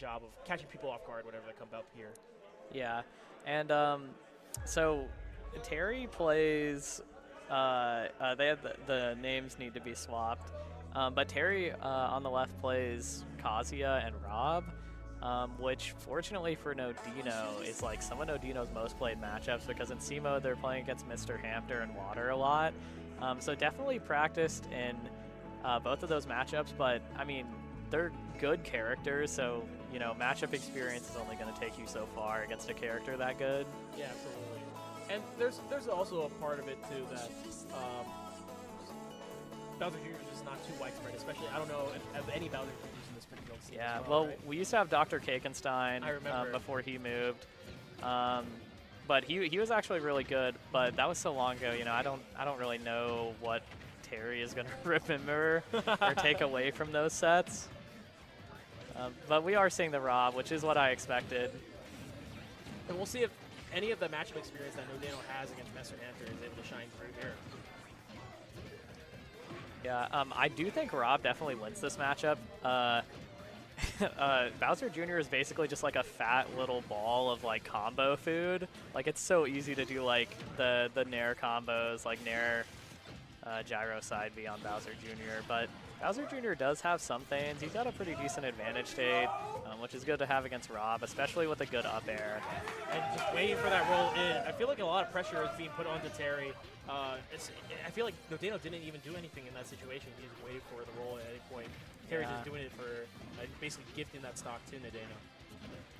job of catching people off guard whenever they come up here. Yeah, and so Terry plays. They have the names need to be swapped, but Terry on the left plays Kazuya and Rob, which fortunately for Nodeino is like some of Nodeino's most played matchups because in C mode they're playing against Mr. Hamter and Water a lot. So definitely practiced in both of those matchups, but I mean they're good characters, so you know matchup experience is only going to take you so far against a character that good. Yeah, absolutely. And there's also a part of it too that Bowser Jr. is just not too widespread, especially I don't know if any Bowser Jr.'s in this particular scene. Yeah, as well, right? we used to have Dr. Kakenstein I remember. before he moved, but he was actually really good. But that was so long ago, you know. I don't really know what Terry is gonna remember or take away from those sets. But we are seeing the Rob, which is what I expected. And we'll see if any of the matchup experience that Nodeino has against Mr. Hamter is able to shine through here. Yeah, I do think Rob definitely wins this matchup. Bowser Jr. is basically just like a fat little ball of like combo food. Like it's so easy to do like the Nair combos, like Nair gyro side B on Bowser Jr. But Bowser Jr. does have some things. He's got a pretty decent advantage state, which is good to have against Rob, especially with a good up air. And just waiting for that roll in. I feel like a lot of pressure is being put onto Terry. I feel like Nodeino didn't even do anything in that situation. He just waited for the roll at any point. Terry just doing it for basically gifting that stock to Nodeino.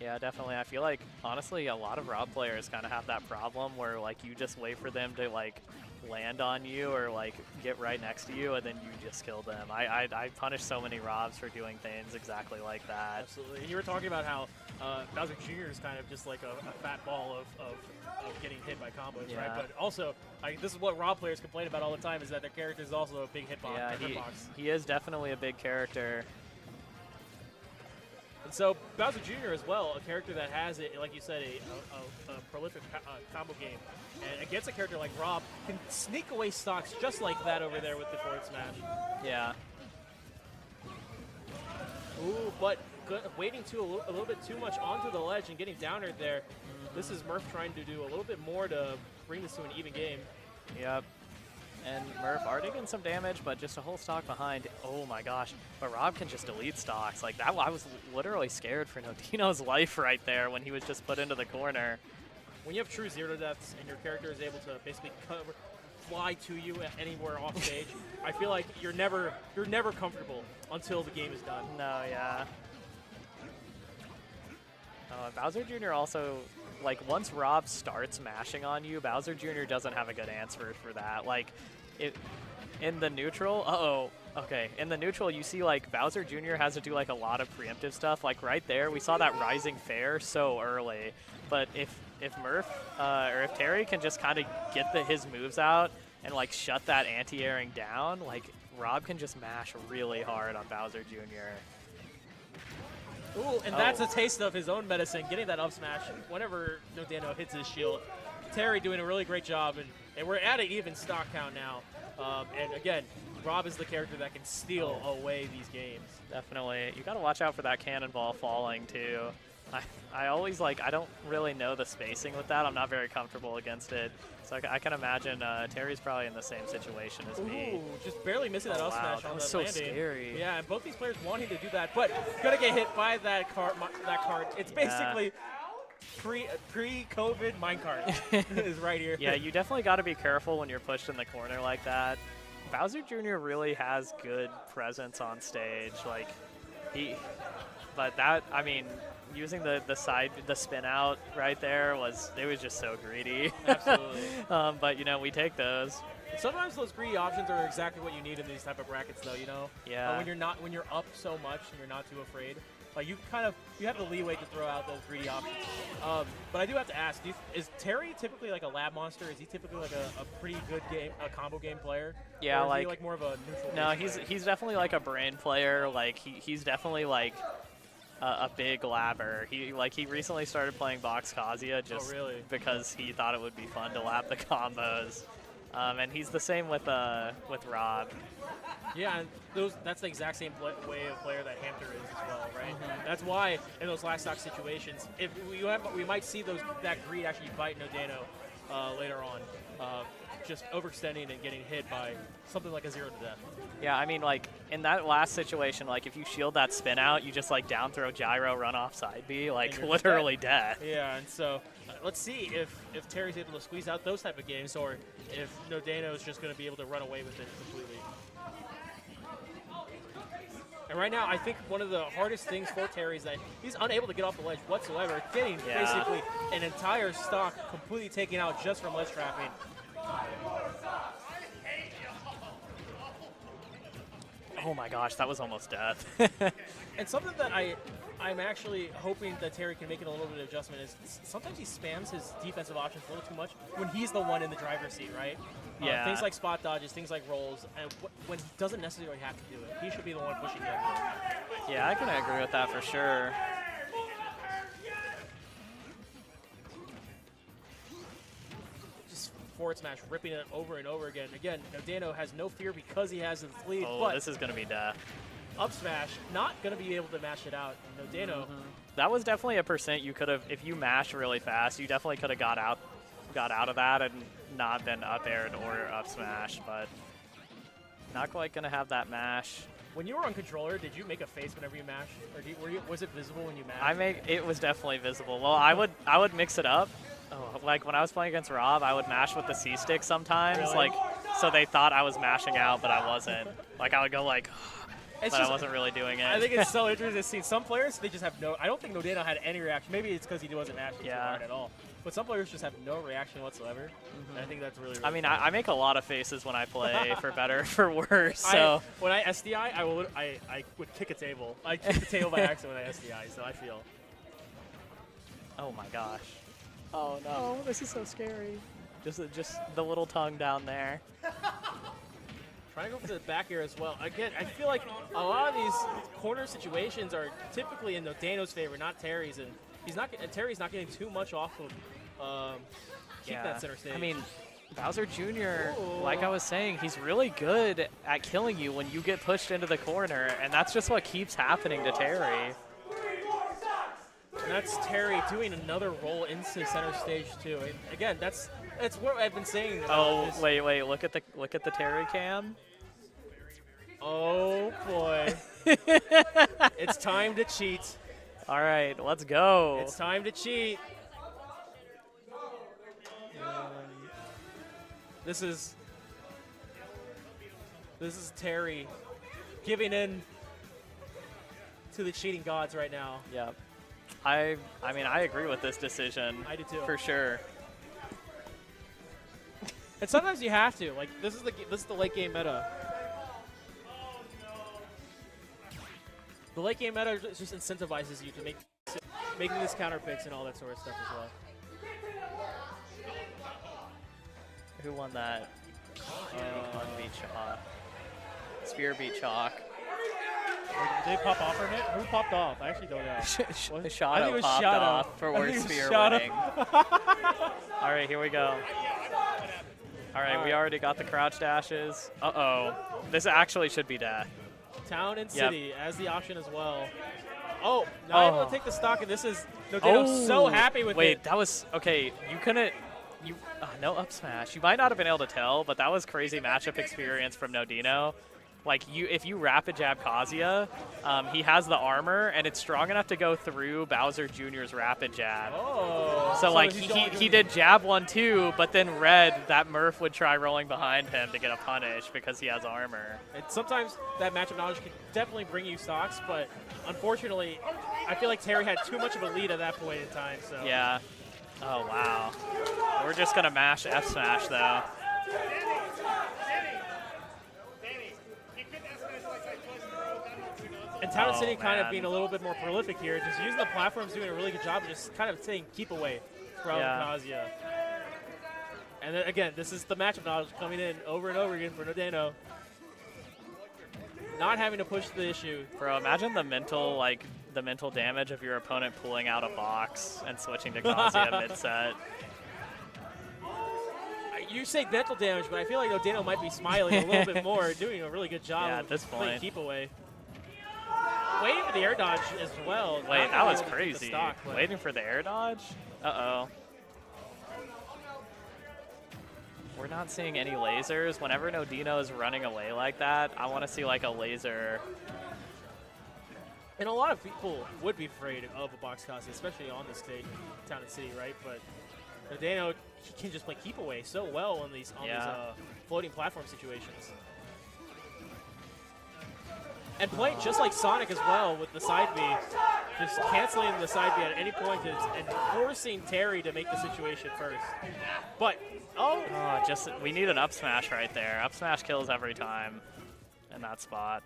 Yeah, definitely. I feel like, honestly, a lot of Rob players kind of have that problem where, like, you just wait for them to, like, land on you or, like, get right next to you, and then you just kill them. I punish so many Robs for doing things exactly like that. Absolutely. And you were talking about how Bowser Jr. is kind of just like a fat ball of getting hit by combos, right? But also, this is what Rob players complain about all the time, is that their character is also a big hitbox. Yeah, he is definitely a big character. And so Bowser Jr. as well, a character that has, like you said, a prolific combo game. And against a character like Rob, can sneak away stocks just like that over there with the forward smash. Yeah. Ooh, but waiting a little bit too much onto the ledge and getting downered there. This is Murph trying to do a little bit more to bring this to an even game. Yep. And Murph already getting some damage, but just a whole stock behind. Oh my gosh. But Rob can just delete stocks. Like that, I was literally scared for Nodeino's life right there when he was just put into the corner. When you have true zero deaths and your character is able to basically fly to you anywhere off stage, I feel like you're never comfortable until the game is done. No, yeah. Bowser Jr. also, like, once Rob starts mashing on you, Bowser Jr. doesn't have a good answer for that. Like, in the neutral, okay, in the neutral, you see, like, Bowser Jr. has to do, like, a lot of preemptive stuff. Like, right there, we saw that rising fair so early. But if Murph, or if Terry can just kind of get his moves out and, like, shut that anti-airing down, like, Rob can just mash really hard on Bowser Jr. Ooh, and that's a taste of his own medicine, getting that up smash whenever Nodeino hits his shield. Terry doing a really great job, and we're at an even stock count now. And again, Rob is the character that can steal away these games. Definitely. You got to watch out for that cannonball falling, too. I always, like, I don't really know the spacing with that. I'm not very comfortable against it. So I can imagine Terry's probably in the same situation as me. Ooh, just barely missing that up smash on the so landing. Scary. Yeah, and both these players wanting to do that, but gonna get hit by that card. It's basically pre-COVID minecart is right here. Yeah, you definitely got to be careful when you're pushed in the corner like that. Bowser Jr. really has good presence on stage. Like, but that, I mean, using the spin out right there it was just so greedy. Absolutely. But you know, we take those. Sometimes those greedy options are exactly what you need in these type of brackets, though. You know. Yeah. When you're up so much and you're not too afraid, like you have the leeway to throw out those greedy options. But I do have to ask: is Terry typically like a lab monster? Is he typically like a pretty good combo game player? Yeah, or is he like more of a neutral? No, he's definitely like a brain player. Like he's definitely like a big labber. He recently started playing box Kazuya just because he thought it would be fun to lab the combos. And he's the same with Rob. Yeah, and that's the exact same way of player that Hamter is as well, right? That's why in those last stock situations, if we might see that greed actually bite Nodeino later on, just overextending and getting hit by something like a 0 to death. Yeah, I mean, like, in that last situation, like, if you shield that spin out, you just, like, down throw gyro, run off side B, like, literally death. Yeah, and so let's see if Terry's able to squeeze out those type of games, or if Nodeino is just going to be able to run away with it completely. And right now, I think one of the hardest things for Terry is that he's unable to get off the ledge whatsoever, getting basically an entire stock completely taken out just from ledge trapping. Oh my gosh, that was almost death. And something that I'm actually hoping that Terry can make it a little bit of adjustment is sometimes he spams his defensive options a little too much when he's the one in the driver's seat, right? Yeah. Things like spot dodges, things like rolls, and when he doesn't necessarily have to do it, he should be the one pushing it. Yeah, I can agree with that for sure. Just forward smash, ripping it over and over again. Again, Nodeino has no fear because he has the lead. Oh, but this is going to be death. Up smash, not going to be able to mash it out. Nodeino. That was definitely a percent you could have, if you mashed really fast, you definitely could have got out of that and not been up aired or up smash, but not quite going to have that mash. When you were on controller, did you make a face whenever you mashed, or was it visible when you mashed? It was definitely visible. Well, I would mix it up. Oh, like when I was playing against Rob, I would mash with the C stick sometimes, Really? like so they thought I was mashing out, but I wasn't. Like I would go like, but I wasn't really doing it. I think it's so interesting to see some players. They just have no. I don't think Nodeino had any reaction. Maybe it's because he wasn't mashing too hard at all. But some players just have no reaction whatsoever. And I think that's really. I mean, I make a lot of faces when I play, for better, for worse. So when I SDI, I would kick a table. I kick the table by accident when I SDI. So I feel. Oh my gosh. Oh no, this is so scary. Just the little tongue down there. Trying to go for the back air as well. Again, I feel like a lot of these corner situations are typically in Nodeino's favor, not Terry's, and Terry's not getting too much off of keep that center stage. I mean, Bowser Jr., like I was saying, he's really good at killing you when you get pushed into the corner, and that's just what keeps happening to Terry. And that's Terry doing another roll into center stage too. And again, that's what I've been saying. Oh wait, look at the Terry cam. Oh boy, it's time to cheat. All right, let's go. It's time to cheat. This is Terry giving in to the cheating gods right now. Yep. I mean, I agree with this decision. I do too. For sure. And sometimes you have to. Like this is the late game meta. The late game meta just incentivizes you to making this counter picks and all that sort of stuff as well. Who won that? Beat Chalk. Spear beat Chalk. Did they pop off or hit? Who popped off? I actually don't know. Shadow popped off for worst Spear winning. All right, here we go. All right, we already got the crouch dashes. Uh-oh. This actually should be death. Town and City as the option as well. Oh, not able to take the stock, and this is Nodeino so happy with it. Wait, that was, okay, you couldn't, no up smash. You might not have been able to tell, but that was crazy matchup experience from Nodeino. Like, if you rapid jab Kazuya, he has the armor, and it's strong enough to go through Bowser Jr.'s rapid jab. Oh. So like, he did jab 1-2, but then red, that Murph would try rolling behind him to get a punish because he has armor. And sometimes that matchup knowledge can definitely bring you stocks, but unfortunately, I feel like Terry had too much of a lead at that point in time. So. Yeah. Oh, wow. We're just going to mash F smash, though. And Town and City kind of being a little bit more prolific here, just using the platforms, doing a really good job of just kind of saying keep away from Kazuya. And then again, this is the matchup knowledge coming in over and over again for Nodeino. Not having to push the issue. Bro, imagine the mental damage of your opponent pulling out a box and switching to Kazuya mid-set. You say mental damage, but I feel like Nodeino might be smiling a little bit more, doing a really good job at this playing point. keep away. Waiting for the air dodge as well. Wait, that was crazy. Waiting for the air dodge? Uh-oh. We're not seeing any lasers. Whenever Nodeino is running away like that, I want to see like a laser. And a lot of people would be afraid of a box Kazuya, especially on this stage, Town and City, right? But Nodeino can just play keep away so well on these floating platform situations. And playing just like Sonic as well with the side B, just canceling the side B at any point and forcing Terry to make the situation first. But, we need an up smash right there. Up smash kills every time in that spot.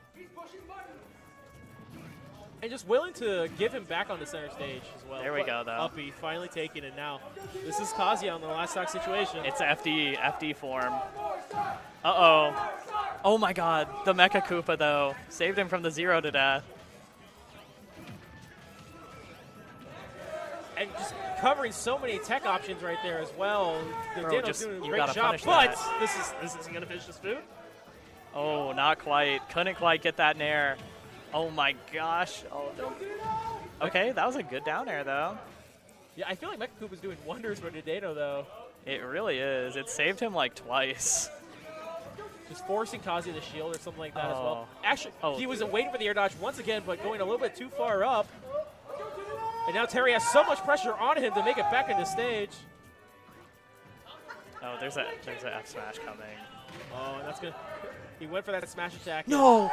And just willing to give him back on the center stage as well. There we go, though. Uppy finally taking it now. This is Kazuya on the last stock situation. It's FD form. Uh-oh. Oh my god, the Mecha Koopa, though. Saved him from the 0 to death. And just covering so many tech options right there as well. Nodeino's doing a great job, but this isn't going to finish this food. Oh, not quite. Couldn't quite get that nair. Oh my gosh. Oh, no. Okay, that was a good down air, though. Yeah, I feel like Mecha Koopa's doing wonders for Nodeino, though. It really is. It saved him like twice. Just forcing Kazuya to shield or something like that as well. Actually, he was waiting for the air dodge once again, but going a little bit too far up. And now Terry has so much pressure on him to make it back into stage. Oh, there's a F smash coming. Oh, and that's good. He went for that smash attack. No!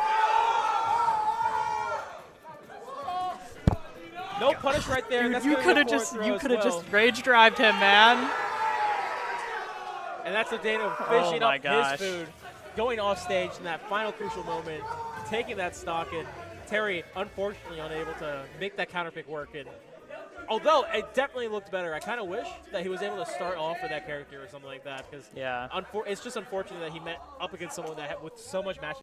No punish right there. Dude, you could have just rage drived him, man. And that's Nodeino finishing up his food, going off stage in that final crucial moment, taking that stock, and Terry unfortunately unable to make that counter pick work. And although it definitely looked better, I kind of wish that he was able to start off with that character or something like that, because it's just unfortunate that he met up against someone that with so much match